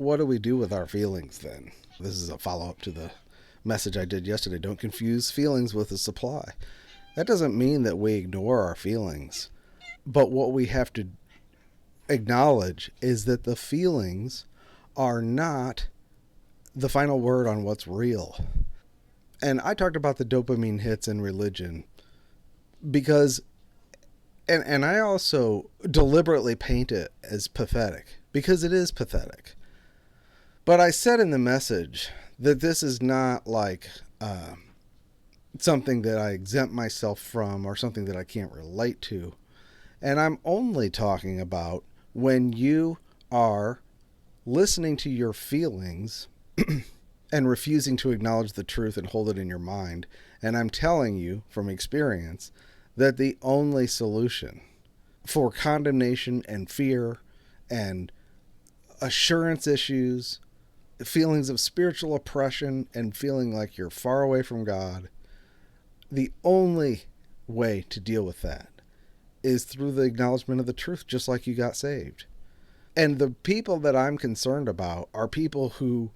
what do we do with our feelings then? This is a follow-up to the message I did yesterday. Don't confuse feelings with a supply. That doesn't mean that we ignore our feelings. But what we have to acknowledge is that the feelings are not the final word on what's real. And I talked about the dopamine hits in religion because, and I also deliberately paint it as pathetic because it is pathetic. But I said in the message that this is not like something that I exempt myself from or something that I can't relate to. And I'm only talking about when you are listening to your feelings and refusing to acknowledge the truth and hold it in your mind. And I'm telling you from experience that the only solution for condemnation and fear and assurance issues, feelings of spiritual oppression and feeling like you're far away from God, the only way to deal with that is through the acknowledgement of the truth, just like you got saved. And the people that I'm concerned about are people who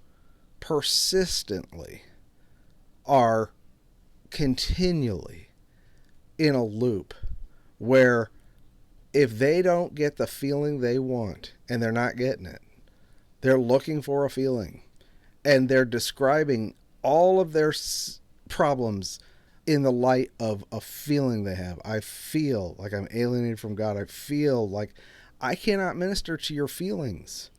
persistently are continually in a loop where if they don't get the feeling they want, and they're not getting it, they're looking for a feeling, and they're describing all of their problems in the light of a feeling they have. I feel like I'm alienated from God. I feel like I cannot minister to your feelings.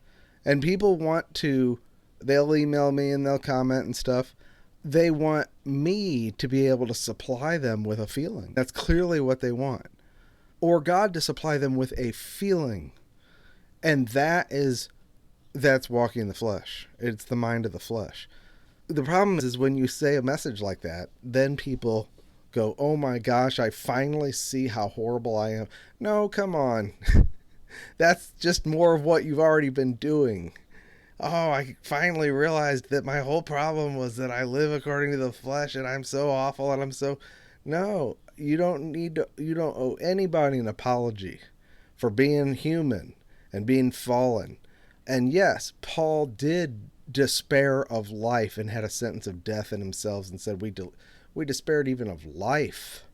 And people want to, they'll email me and they'll comment and stuff. They want me to be able to supply them with a feeling. That's clearly what they want. Or God to supply them with a feeling. And that's walking in the flesh. It's the mind of the flesh. The problem is when you say a message like that, then people go, oh my gosh, I finally see how horrible I am. No, come on. That's just more of what you've already been doing. Oh, I finally realized that my whole problem was that I live according to the flesh and I'm so awful and I'm so... No, you don't owe anybody an apology for being human and being fallen. And yes, Paul did despair of life and had a sentence of death in himself and said we despaired even of life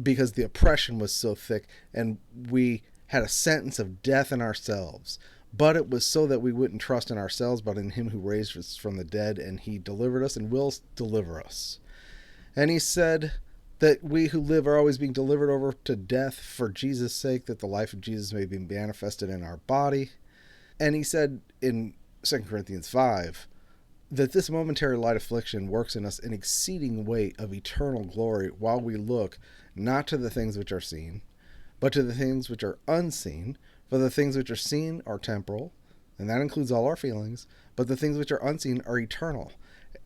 because the oppression was so thick and we had a sentence of death in ourselves. But it was so that we wouldn't trust in ourselves but in him who raised us from the dead, and he delivered us and will deliver us. And he said that we who live are always being delivered over to death for Jesus' sake, that the life of Jesus may be manifested in our body. And he said in 2 Corinthians 5 that this momentary light affliction works in us an exceeding weight of eternal glory while we look not to the things which are seen, but to the things which are unseen. For the things which are seen are temporal, and that includes all our feelings, but the things which are unseen are eternal.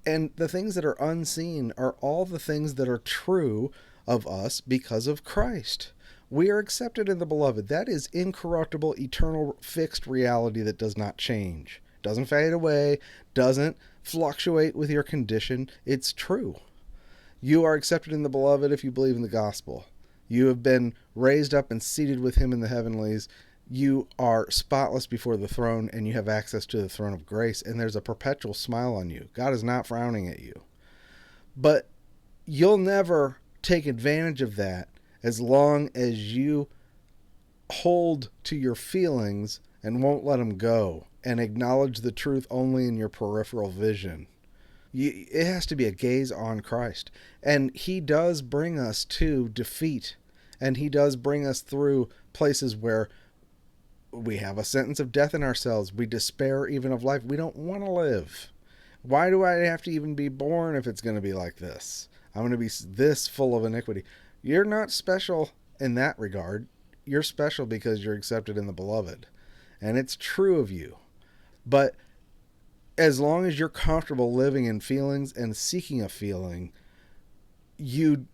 And the things that are unseen are all the things that are true of us because of Christ. We are accepted in the beloved. That is incorruptible, eternal, fixed reality that does not change. Doesn't fade away, doesn't fluctuate with your condition. It's true. You are accepted in the beloved if you believe in the gospel. You have been raised up and seated with him in the heavenlies. You are spotless before the throne, and you have access to the throne of grace, and there's a perpetual smile on you. God is not frowning at you. But you'll never take advantage of that as long as you hold to your feelings and won't let them go and acknowledge the truth only in your peripheral vision. It has to be a gaze on Christ. And he does bring us to defeat, and he does bring us through places where we have a sentence of death in ourselves. We despair even of life. We don't want to live. Why do I have to even be born if it's going to be like this? I'm going to be this full of iniquity. You're not special in that regard. You're special because you're accepted in the beloved. And it's true of you. But as long as you're comfortable living in feelings and seeking a feeling, you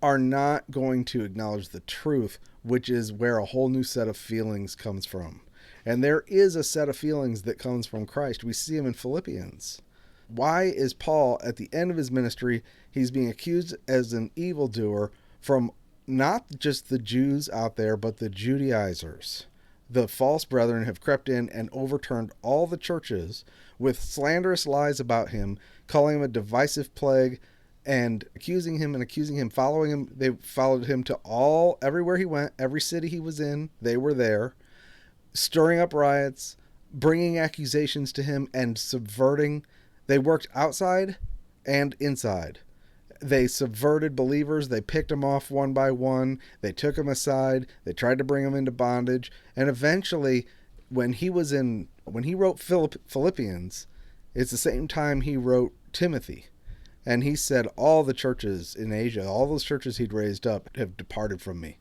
are not going to acknowledge the truth, which is where a whole new set of feelings comes from. And there is a set of feelings that comes from Christ. We see him in Philippians. Why is Paul, at the end of his ministry, he's being accused as an evildoer from not just the Jews out there, but the Judaizers, The false brethren have crept in and overturned all the churches with slanderous lies about him, calling him a divisive plague, and accusing him, following him. They followed him to everywhere he went, every city he was in, they were there, stirring up riots, bringing accusations to him, and subverting. They worked outside and inside. They subverted believers. They picked them off one by one. They took them aside. They tried to bring them into bondage. And eventually, when he wrote Philippians, it's the same time he wrote Timothy. And he said, all the churches in Asia, all those churches he'd raised up, have departed from me.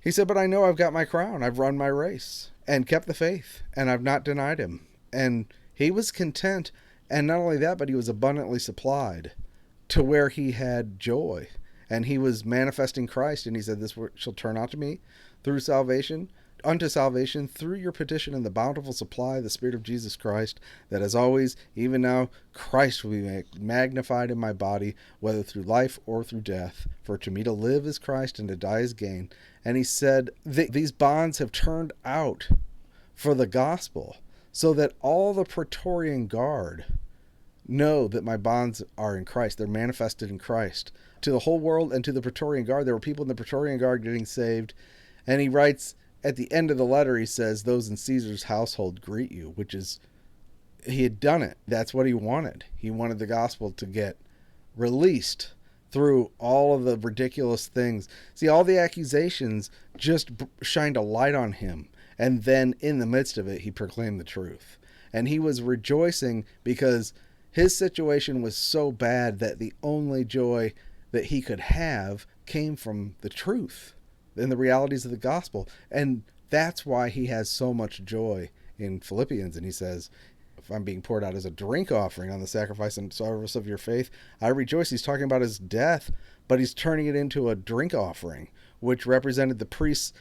He said, but I know I've got my crown. I've run my race and kept the faith, and I've not denied him. And he was content. And not only that, but he was abundantly supplied, to where he had joy, and he was manifesting Christ. And he said, this shall turn out to me unto salvation through your petition and the bountiful supply of the Spirit of Jesus Christ, that as always, even now, Christ will be magnified in my body, whether through life or through death. For to me to live is Christ, and to die is gain. And he said, these bonds have turned out for the gospel, so that all the Praetorian Guard know that my bonds are in Christ. They're manifested in Christ. To the whole world and to the Praetorian Guard, there were people in the Praetorian Guard getting saved. And he writes, at the end of the letter, he says, those in Caesar's household greet you, which is, he had done it. That's what he wanted. He wanted the gospel to get released through all of the ridiculous things. See, all the accusations just shined a light on him. And then in the midst of it, he proclaimed the truth. And he was rejoicing because his situation was so bad that the only joy that he could have came from the truth and the realities of the gospel. And that's why he has so much joy in Philippians. And he says, if I'm being poured out as a drink offering on the sacrifice and service of your faith, I rejoice. He's talking about his death, but he's turning it into a drink offering, which represented the priest's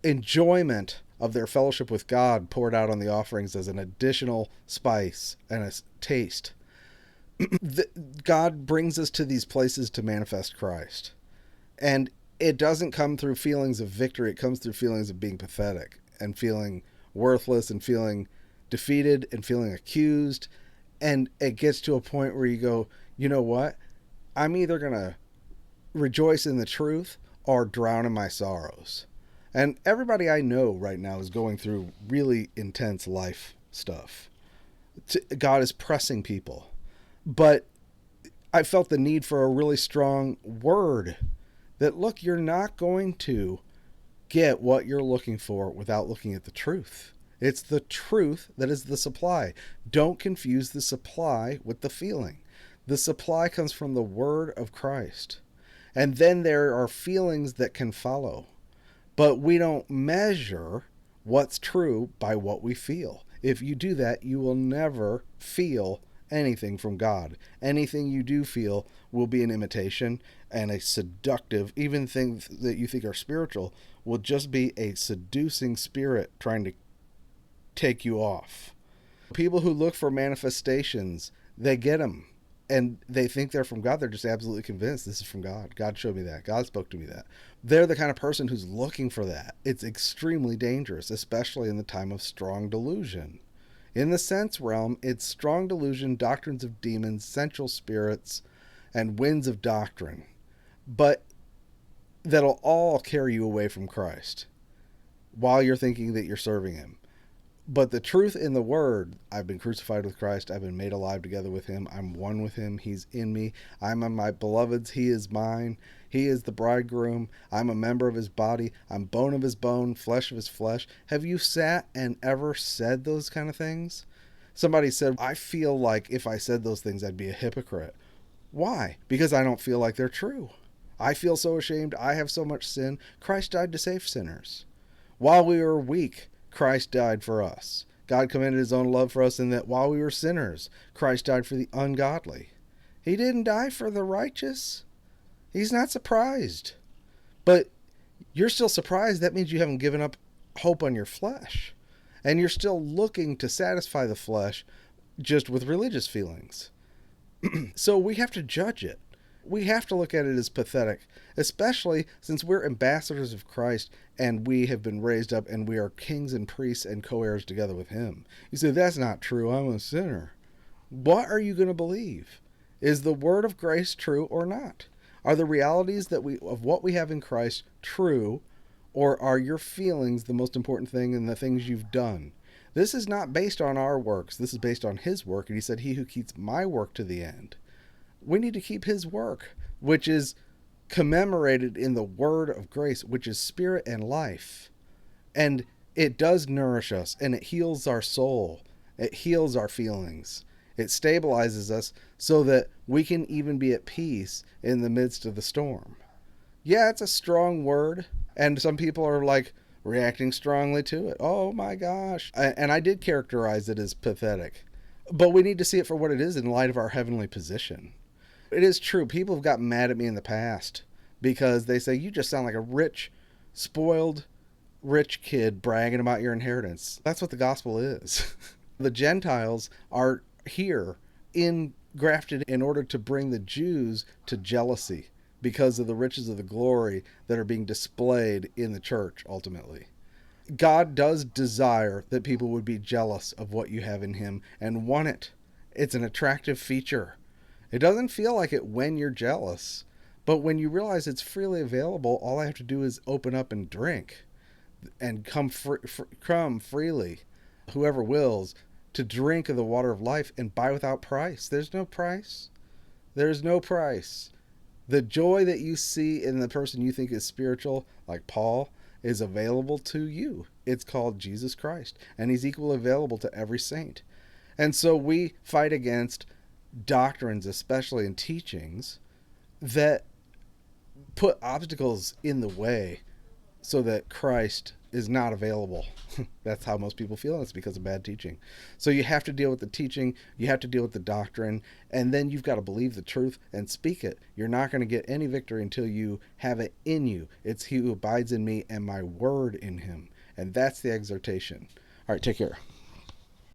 enjoyment of their fellowship with God, poured out on the offerings as an additional spice and a taste. God brings us to these places to manifest Christ. And it doesn't come through feelings of victory. It comes through feelings of being pathetic and feeling worthless and feeling defeated and feeling accused. And it gets to a point where you go, you know what? I'm either going to rejoice in the truth or drown in my sorrows. And everybody I know right now is going through really intense life stuff. God is pressing people. But I felt the need for a really strong word that, look, you're not going to get what you're looking for without looking at the truth. It's the truth that is the supply. Don't confuse the supply with the feeling. The supply comes from the word of Christ. And then there are feelings that can follow. But we don't measure what's true by what we feel. If you do that, you will never feel anything from God. Anything you do feel will be an imitation and a seductive, even things that you think are spiritual will just be a seducing spirit trying to take you off. People who look for manifestations, they get them and they think they're from God. They're just absolutely convinced this is from God. God showed me that. God spoke to me that. They're the kind of person who's looking for that. It's extremely dangerous, especially in the time of strong delusion. In the sense realm, it's strong delusion, doctrines of demons, sensual spirits, and winds of doctrine. But that'll all carry you away from Christ while you're thinking that you're serving him. But the truth in the word, I've been crucified with Christ. I've been made alive together with him. I'm one with him. He's in me. I'm in my beloved's. He is mine. He is the bridegroom. I'm a member of his body. I'm bone of his bone, flesh of his flesh. Have you sat and ever said those kind of things? Somebody said, I feel like if I said those things, I'd be a hypocrite. Why? Because I don't feel like they're true. I feel so ashamed. I have so much sin. Christ died to save sinners. While we were weak, Christ died for us. God commended his own love for us in that while we were sinners, Christ died for the ungodly. He didn't die for the righteous. He's not surprised. But you're still surprised. That means you haven't given up hope on your flesh. And you're still looking to satisfy the flesh just with religious feelings. So we have to judge it. We have to look at it as pathetic, especially since we're ambassadors of Christ and we have been raised up and we are kings and priests and co-heirs together with him. You say, that's not true. I'm a sinner. What are you going to believe? Is the word of grace true or not? Are the realities that of what we have in Christ true, or are your feelings the most important thing and the things you've done? This is not based on our works. This is based on his work. And he said, he who keeps my work to the end. We need to keep his work, which is commemorated in the word of grace, which is spirit and life. And it does nourish us, and it heals our soul. It heals our feelings. It stabilizes us so that we can even be at peace in the midst of the storm. Yeah, it's a strong word, and some people are like reacting strongly to it. Oh my gosh. And I did characterize it as pathetic. But we need to see it for what it is in light of our heavenly position. It is true. People have gotten mad at me in the past because they say, you just sound like a rich, spoiled, rich kid bragging about your inheritance. That's what the gospel is. The Gentiles are here grafted in order to bring the Jews to jealousy because of the riches of the glory that are being displayed in the church ultimately. God does desire that people would be jealous of what you have in him and want it. It's an attractive feature. It doesn't feel like it when you're jealous, but when you realize it's freely available, all I have to do is open up and drink and come freely, whoever wills, to drink of the water of life and buy without price. There's no price. There's no price. The joy that you see in the person you think is spiritual, like Paul, is available to you. It's called Jesus Christ, and he's equally available to every saint. And so we fight against doctrines, especially in teachings, that put obstacles in the way so that Christ is not available. That's how most people feel, and it's because of bad teaching. So you have to deal with the teaching, you have to deal with the doctrine, and then you've got to believe the truth and speak it. You're not going to get any victory until you have it in you. It's he who abides in me and my word in him. And that's the exhortation. All right, take care.